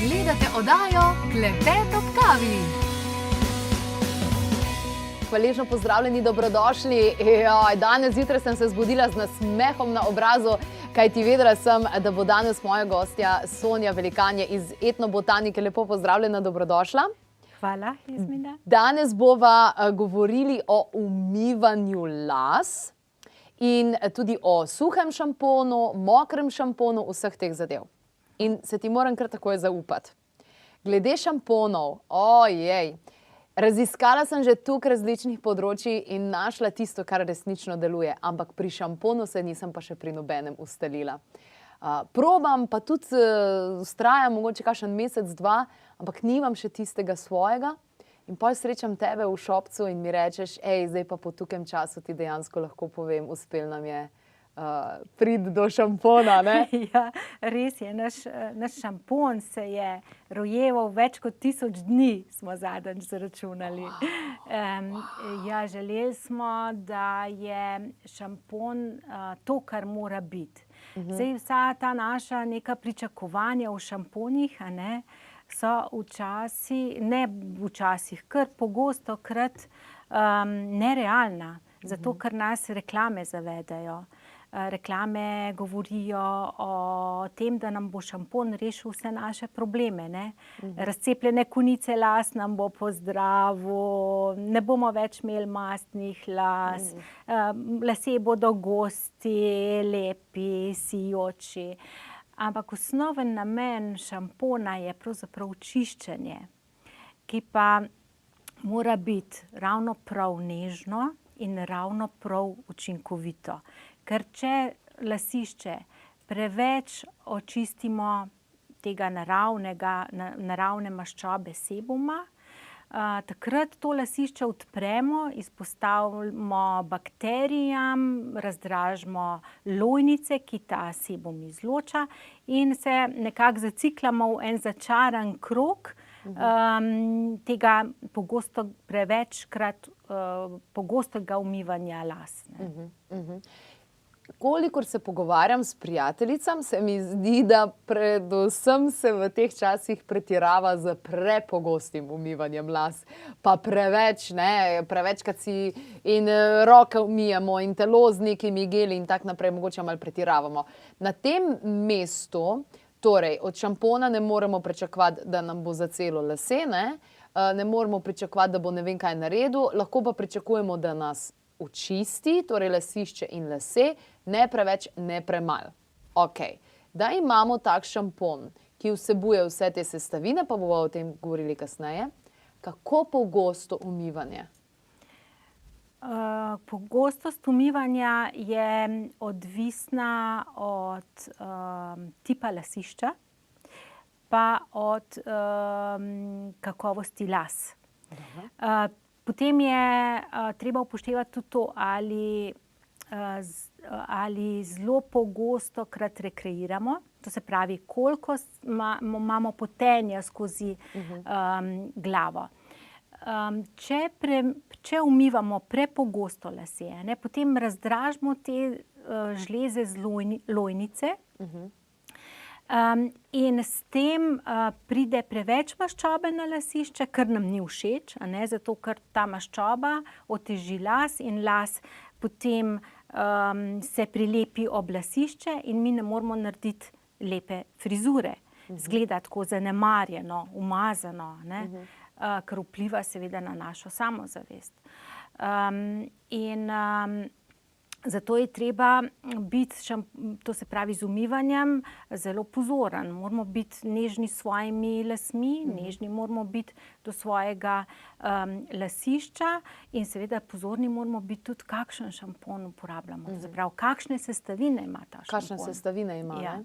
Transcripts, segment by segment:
Gledate oddajo Klepet ob kavi. Hvaležno pozdravljeni, dobrodošli. Danes zjutraj sem se zbudila z nasmehom na obrazu, kajti vedela sem, da bo danes moja gostja Sonja Velikanje iz etnobotanike. Lepo pozdravljena, dobrodošla. Hvala, Jasmina. Danes bova govorili o umivanju las in tudi o suhem šamponu, mokrem šamponu, vseh teh zadev. In se ti moram kar takoj zaupati. Glede šamponov, raziskala sem že tukaj različnih področji in našla tisto, kar resnično deluje, ampak pri šamponu se nisem pa še pri nobenem ustalila. Probam, pa tudi vztrajam mogoče kakšen mesec, dva, ampak nimam še tistega svojega. In potem srečam tebe v šopcu in mi rečeš, zdaj pa po tukem času ti dejansko lahko povem, uspel nam je priti do šampona, ne? Ja, res je. Naš šampon se je rojeval več kot 1000 dni, smo zadnjič zaračunali. Želeli smo, da je šampon to, kar mora biti. Zdaj vsa ta naša neka pričakovanja v šamponih, so kar pogostokrat nerealna, zato ker nas reklame zavedajo. Reklame govorijo o tem, da nam bo šampon rešil vse naše probleme, ne? Razcepljene konice las nam bo pozdravil, ne bomo več imeli mastnih las, lasje bodo gosti, lepi, sijoči. Ampak osnoven namen šampona je pravzaprav čiščenje, ki pa mora biti ravno prav nežno in ravno prav učinkovito. Ker če lasišče preveč očistimo tega naravne maščobe sebuma, takrat to lasišče odpremo, izpostavimo bakterijam, razdražimo lojnice, ki ta sebum izloča, in se nekako zaciklamo v en začaran krog tega pogostega umivanja las. Kolikor se pogovarjam s prijateljicam, se mi zdi, da predvsem se v teh časih pretirava z prepogostim umivanjem las. Pa preveč, ne, prevečkrat si in roke umijemo in telo z nekimi geli in tak naprej, mogoče malo pretiravamo. Na tem mestu, torej od šampona ne moremo pričakovati, da nam bo zacelo lase, ne moremo pričakovati, da bo ne vem kaj naredil, lahko pa pričakujemo, da nas očisti, torej lasišče in lase, ne preveč, ne premalo. Da imamo tak šampon, ki vsebuje vse te sestavine, pa bomo o tem govorili kasneje, kako pogosto umivanje? Pogostost umivanja je odvisna od tipa lasišča, pa od kakovosti las. Potem je treba upoštevati tudi to, ali zelo pogostokrat rekreiramo, to se pravi, koliko imamo potenja skozi glavo. Če umivamo prepogosto lase, potem razdražimo te žleze z lojnice, in s tem pride preveč maščobe na lasišče, kar nam ni všeč, zato ker ta maščoba oteži las in las potem se prilepi ob lasišče in mi ne moremo narediti lepe frizure. Zgleda tako zanemarjeno, umazano, kar vpliva seveda na našo samozavest. Zato je treba biti, to se pravi z umivanjem, zelo pozoren. Moramo biti nežni s svojimi lasmi, nežni moramo biti do svojega lasišča in seveda pozorni moramo biti tudi, kakšen šampon uporabljamo. To se pravi, kakšne sestavine ima ta šampon. Kakšne sestavine ima, Ja.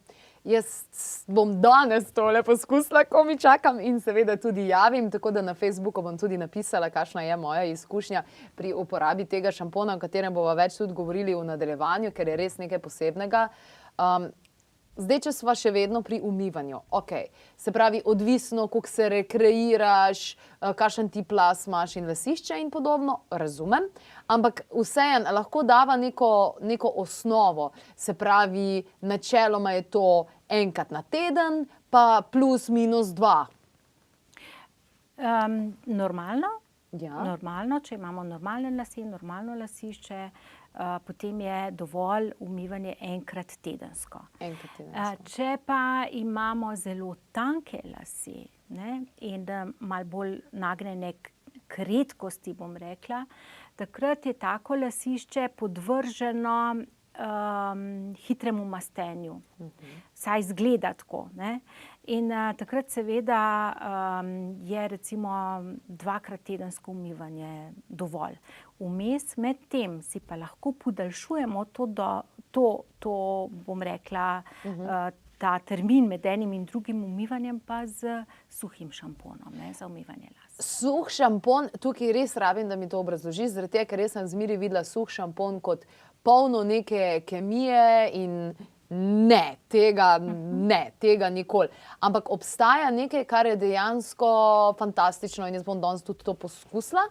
Jaz bom danes tole poskusila, ko mi čakam, in seveda tudi javim, tako da na Facebooku bom tudi napisala, kakšna je moja izkušnja pri uporabi tega šampona, o katerem bomo več tudi govorili v nadaljevanju, ker je res nekaj posebnega. zdaj, če sva še vedno pri umivanju, se pravi, odvisno, koliko se rekreiraš, kakšen tip las imaš in lasišče in podobno, razumem, ampak vseeno lahko dava neko osnovo, se pravi, načeloma je to enkrat na teden, pa plus minus 2. Normalno. Ja. Normalno, če imamo normalne lase, normalno lasišče, potem je dovolj umivanje enkrat tedensko. Če pa imamo zelo tanke lase, ne, in malo bolj nagnjene k redkosti, bom rekla, takrat je tako lasišče podvrženo hitremu mastenju. Saj izgleda tako, ne. In takrat seveda je recimo 2-krat tedensko umivanje dovolj. Vmes med tem si pa lahko podaljšujemo to bom rekla, ta termin med enim in drugim umivanjem pa z suhim šamponom, ne, za umivanje las. Suh šampon, tukaj res rabim, da mi to obrazložiš, zaradi tega, ker res sem zmeraj videla suh šampon kot polno neke kemije in tega nikoli. Ampak obstaja nekaj, kar je dejansko fantastično in jaz bom danes tudi to poskusila.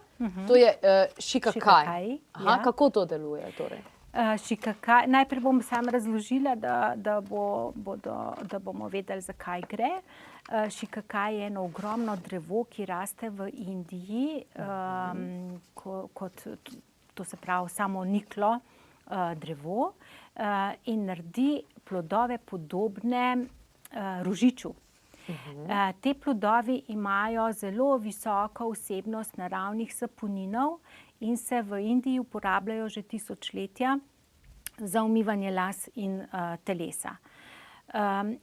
To je šikakaj. Ja. Kako to deluje torej? Šikakaj, najprej bom sam razložila, da bomo vedeli, zakaj gre. Šikakaj je eno ogromno drevo, ki raste v Indiji, kot to se pravi samo niklo drevo, in naredi plodove podobne rožiču. Te plodovi imajo zelo visoko vsebnost naravnih saponinov in se v Indiji uporabljajo že tisočletja za umivanje las in telesa.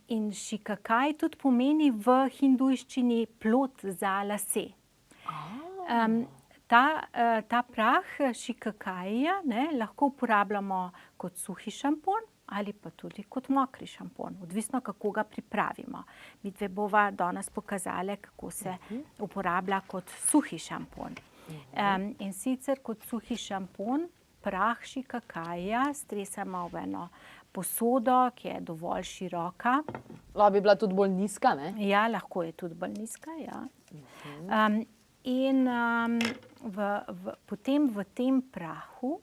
In šikakaj tudi pomeni v hindujščini plod za lase. Ta prah šikakaja, ne, lahko uporabljamo kot suhi šampon ali pa tudi kot mokri šampon, odvisno, kako ga pripravimo. Midve bova danes pokazali, kako se uporablja kot suhi šampon. In sicer kot suhi šampon prah šikakaja stresamo v eno posodo, ki je dovolj široka. Lahko bi bila tudi bolj nizka, ne? Ja, lahko je tudi bolj nizka, ja. In potem v tem prahu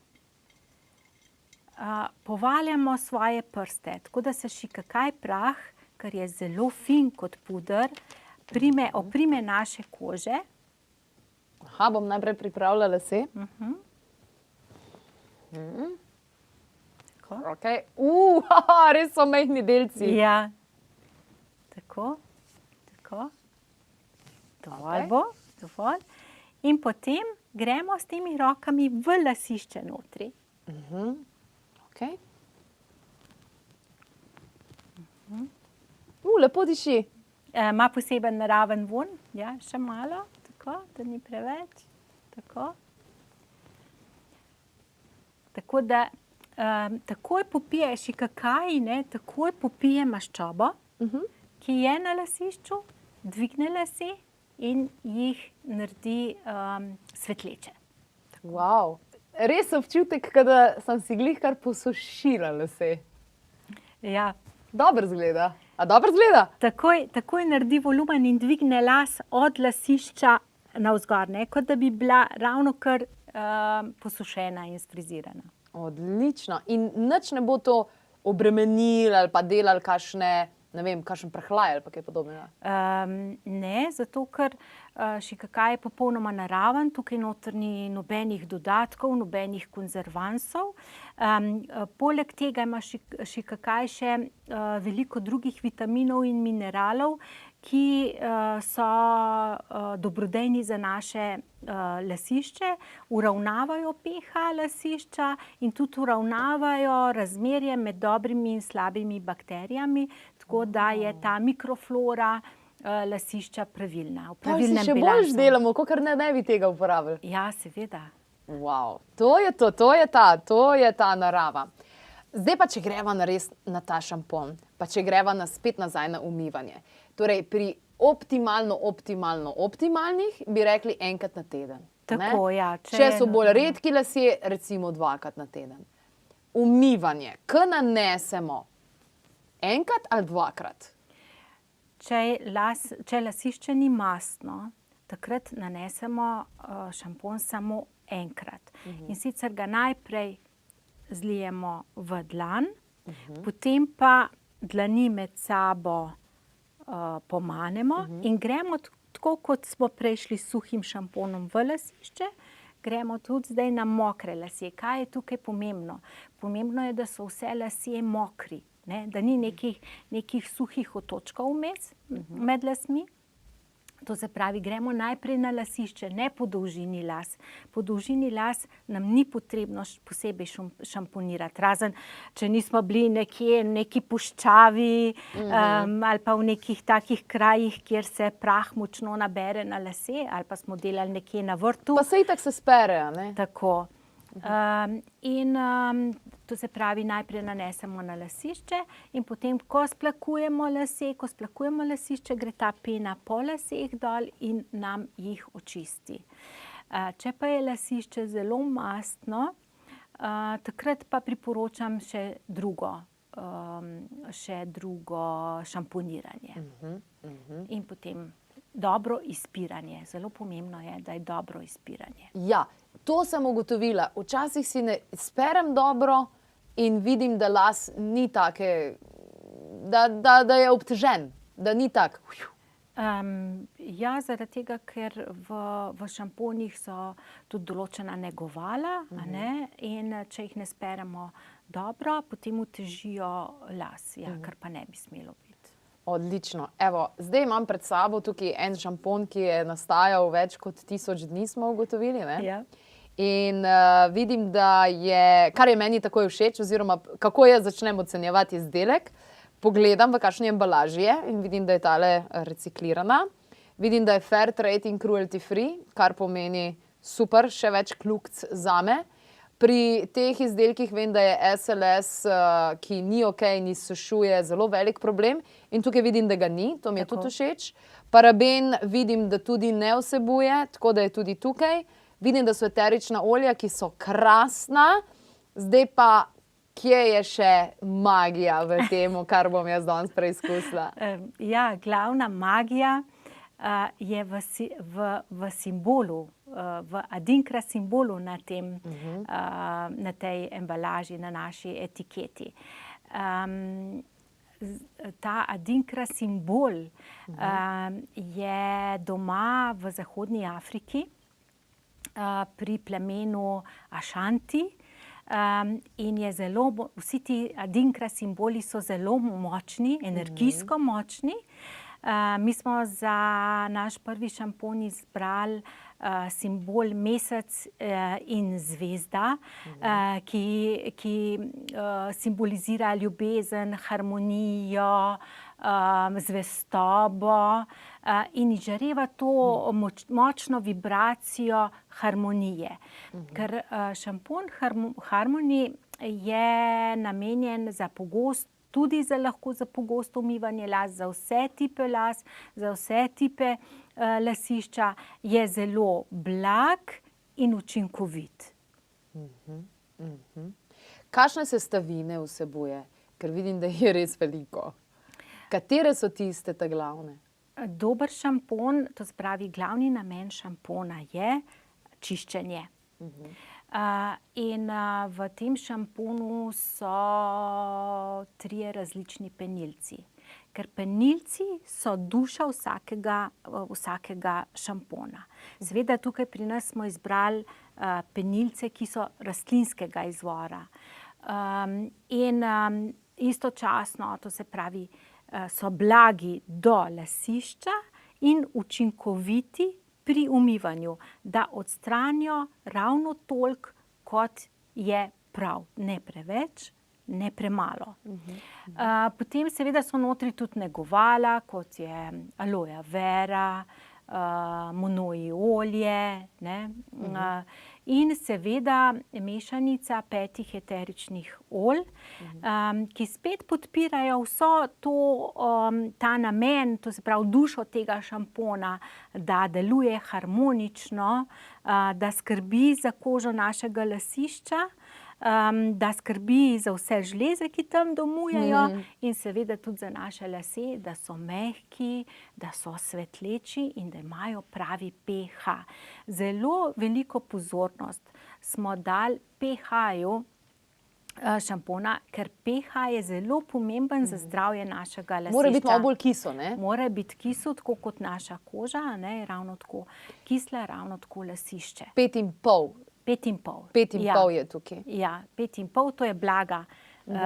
povaljamo svoje prste, tako da se šikakaj prah, ker je zelo fin kot puder, oprime naše kože. Bom najprej pripravila lase. Okay. Res so majhni delci. Ja, tako. Dovolj bo, dovolj. In potem gremo s temi rokami v lasišče notri. Okay. Lepo diši. Ima poseben naraven vonj, ja, še malo, tako, da ni preveč. Tako da takoj popije šikakaj, ne, takoj popije maščobo, ki je na lasišču, dvigne lase in jih naredi svetleče. Wow. Res občutek, da sem si glih kar posušila lase. Ja. Dobro izgleda. A dobro izgleda? Takoj naredi volumen in dvigne las od lasišča navzgor, ne, kot da bi bila ravnokar posušena in sfrizirana. Odlično. In nič ne bo to obremenilo ali pa delalo kakšne, ne vem, kakšen prehlaj ali pa kaj podobnega? Ne, zato ker šikakaj je popolnoma naraven, tukaj noter ni nobenih dodatkov, nobenih konzervansov. Poleg tega ima šikakaj še veliko drugih vitaminov in mineralov, ki so dobrodejni za naše lasišče, uravnavajo pH lasišča in tudi uravnavajo razmerje med dobrimi in slabimi bakterijami, tako da je ta mikroflora lasišča pravilna. Pa si še bolj delamo, kakor ne bi tega uporabili. Ja, seveda. Wow, to je ta narava. Zdaj pa, če greva res na ta šampon, pa če greva spet nazaj na umivanje. Torej, pri optimalnih bi rekli enkrat na teden. Tako, ja. Če so bolj redki lasje, recimo 2-krat na teden. Umivanje, ko nanesemo Enkrat ali dvakrat? Če lasišče ni mastno, takrat nanesemo šampon samo enkrat. In sicer ga najprej zlijemo v dlan, potem pa dlani med sabo pomanemo in gremo tako, kot smo prej šli s suhim šamponom v lasišče, gremo tudi zdaj na mokre lasje. Kaj je tukaj pomembno? Pomembno je, da so vse lasje mokri, ne? Da ni nekih suhih otočkov vmes med lasmi. To se pravi, gremo najprej na lasišče, ne po dolžini las. Po dolžini las nam ni potrebno posebej šamponirati, razen če nismo bili nekje v neki puščavi ali pa v nekih takih krajih, kjer se prah močno nabere na lase, ali pa smo delali nekje na vrtu. Pa se itak se spere, a ne? Tako. To se pravi, najprej nanesemo na lasišče in potem, ko splakujemo lasišče, gre ta pena po laseh dol in nam jih očisti. Če pa je lasišče zelo mastno, takrat pa priporočam še drugo šamponiranje. In potem dobro izpiranje. Zelo pomembno je, da je dobro izpiranje. Ja, to sem ugotovila. Včasih si ne sperem dobro in vidim, da las ni take, da je obtežen, da ni tak. Ja, zaradi tega, ker v šamponih so tudi določena negovala, a ne? In če jih ne speremo dobro, potem otežijo las, ja, kar pa ne bi smelo biti. Odlično. Evo, zdaj imam pred sabo tukaj en šampon, ki je nastajal več kot 1000 dni, smo ugotovili, ne? Ja. In vidim, da je, kar je meni takoj všeč, oziroma kako jaz začnem ocenjevati izdelek, pogledam, v kakšni embalaži je in vidim, da je tale reciklirana. Vidim, da je fair trade in cruelty free, kar pomeni super, še več kljukc zame. Pri teh izdelkih vem, da je SLS, ki ni okej in izsušuje, zelo velik problem. In tukaj vidim, da ga ni, to mi je tudi všeč. Paraben vidim, da tudi ne vsebuje, tako da je tudi tukaj. Vidim, da so eterična olja, ki so krasna. Zdaj pa, kje je še magija v tem, kar bom jaz danes preizkusila? Ja, glavna magija je v simbolu, v Adinkra simbolu na tej embalaži, na naši etiketi. Ta Adinkra simbol je doma v Zahodni Afriki, pri plemenu Ašanti, in je zelo, vsi ti Adinkra simboli so zelo močni, energijsko močni. Mi smo za naš prvi šampon izbrali simbol mesec in zvezda, ki simbolizira ljubezen, harmonijo, zvestobo in izžareva to močno vibracijo harmonije. Ker šampon Harmony je namenjen tudi lahko za pogosto umivanje las, za vse tipe las, za vse tipe lasišča, je zelo blag in učinkovit. Kakšne sestavine vsebuje? Ker vidim, da je res veliko. Katere so tiste ta glavne? Dober šampon, to se pravi, glavni namen šampona je čiščenje. In v tem šamponu so 3 različni penilci. Ker penilci so duša vsakega šampona. Seveda tukaj pri nas smo izbrali penilce, ki so rastlinskega izvora. In istočasno, to se pravi, so blagi do lasišča in učinkoviti pri umivanju, da odstranijo ravno toliko, kot je prav. Ne preveč, ne premalo. Potem seveda so notri tudi negovala, kot je aloe vera, monoji olje, ne? In seveda mešanica 5 eteričnih olj, ki spet podpirajo ta namen, to se pravi dušo tega šampona, da deluje harmonično, da skrbi za kožo našega lasišča da skrbi za vse žleze, ki tam domujejo, in seveda tudi za naše lase, da so mehki, da so svetleči in da imajo pravi pH. Zelo veliko pozornost smo dali pH-ju šampona, ker pH je zelo pomemben za zdravje našega lasišča. Mora biti malo bolj kiso, ne? Mora biti kiso, tako kot naša koža, ne, ravno tako kisla, ravno tako lasišče. 5,5. 5,5. 5,5 je tukaj. Ja, 5,5, to je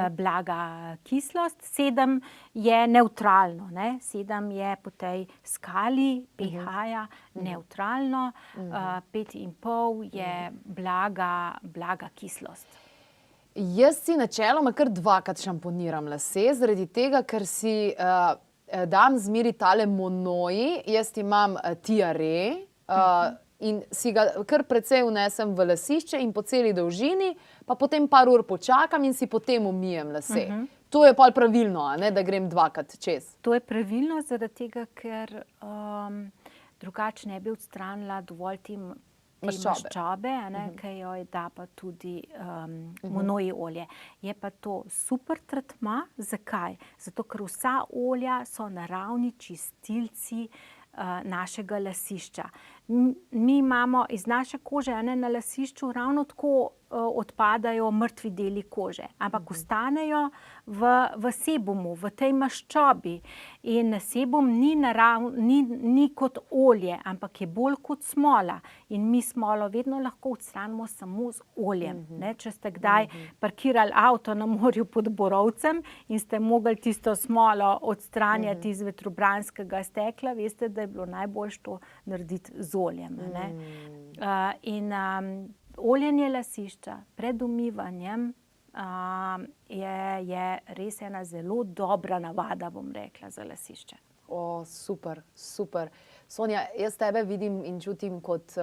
blaga kislost, 7 je nevtralno, ne? 7 je po tej skali pH-ja nevtralno, 5,5 je blaga kislost. Jaz si načeloma kar dvakrat šamponiram lase, zaradi tega, ker si dam zmeri tale monoji, jaz imam tiare in si ga kar precej vnesem v lasišče in po celi dolžini, pa potem par ur počakam in si potem umijem lase. To je pol pravilno, a ne, da grem dvakrat čez. To je pravilno, zaradi tega, ker drugače ne bi odstranila dovolj te maščobe, ki jo da pa tudi monoji olje. Je pa to super tretma. Zakaj? Zato, ker vsa olja so naravni čistilci našega lasišča. Mi imamo iz naše kože na lasišču ravno tako odpadajo mrtvi deli kože, ampak ostanejo v sebumu, v tej maščobi. In sebum ni kot olje, ampak je bolj kot smola. In mi smolo vedno lahko odstranimo samo z oljem. Če ste kdaj parkirali avto na morju pod Borovcem in ste mogli tisto smolo odstranjati iz vetrobranskega stekla, veste, da je bilo najboljše to narediti z oljem. Oljenje lasišča pred umivanjem je res ena zelo dobra navada, bom rekla, za lasišče. Super, super. Sonja, jaz tebe vidim in čutim kot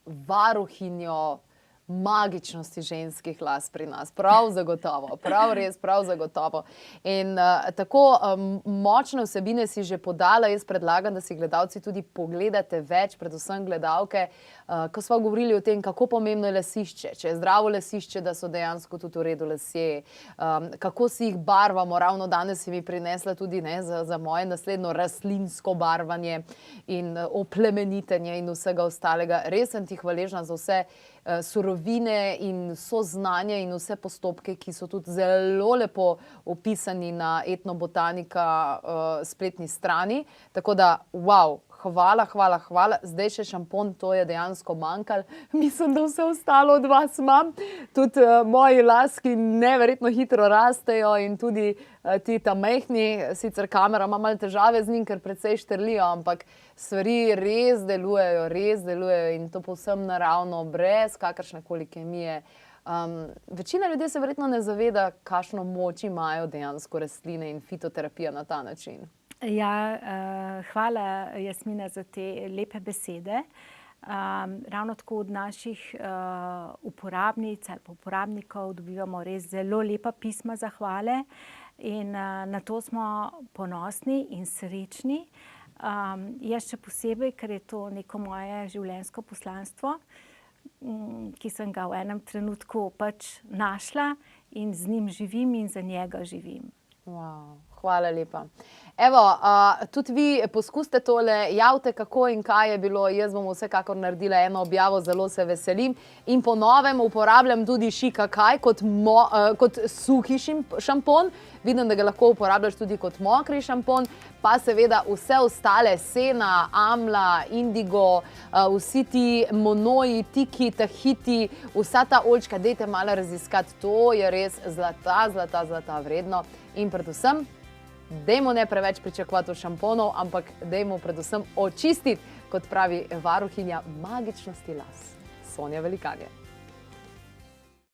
varuhinjo magičnosti ženskih las pri nas. Prav zagotovo, prav res, prav zagotovo. In tako močne vsebine si že podala, jaz predlagam, da si gledalci tudi pogledate več, predvsem gledalke, ko smo govorili o tem, kako pomembno je lasišče, če je zdravo lasišče, da so dejansko tudi v redu lasje, kako si jih barvamo, ravno danes si mi prinesla tudi za moje naslednjo rastlinsko barvanje in oplemenitenje in vsega ostalega. Res sem ti hvaležna za vse surovine in vso znanje in vse postopke, ki so tudi zelo lepo opisani na Etnobotanika spletni strani. Tako da, wow, hvala. Zdaj še šampon, to je dejansko manjkalo. Mislim, da vse ostalo od vas imam. Tudi moji laski neverjetno hitro rastejo in tudi ti ta mehni, sicer kamera ima malo težave z njim, ker precej štrlijo, ampak stvari res delujejo in to povsem naravno, brez kakršnekoli kemije. Večina ljudi se verjetno ne zaveda, kakšno moč imajo dejansko rastline in fitoterapija na ta način. Ja, hvala, Jasmina, za te lepe besede. Ravno tako od naših uporabnic ali uporabnikov dobivamo res zelo lepa pisma zahvale in na to smo ponosni in srečni. Jaz še posebej, ker je to neko moje življenjsko poslanstvo, ki sem ga v enem trenutku pač našla in z njim živim in za njega živim. Wow, hvala lepa. Evo, tudi vi poskusite tole, javite kako in kaj je bilo, jaz bom vsekakor naredila eno objavo, zelo se veselim in po novem uporabljam tudi šikakaj kot suhi šampon, vidim, da ga lahko uporabljaš tudi kot mokri šampon, pa seveda vse ostale, sena, amla, indigo, vsi ti monoji, tiki, tahiti, vsa ta oljčka, dajte malo raziskati, to je res zlata vredno in predvsem, dajmo ne preveč pričakovati od šamponov, ampak dajmo predvsem očistiti, kot pravi varuhinja magičnosti las, Sonja Velikanje.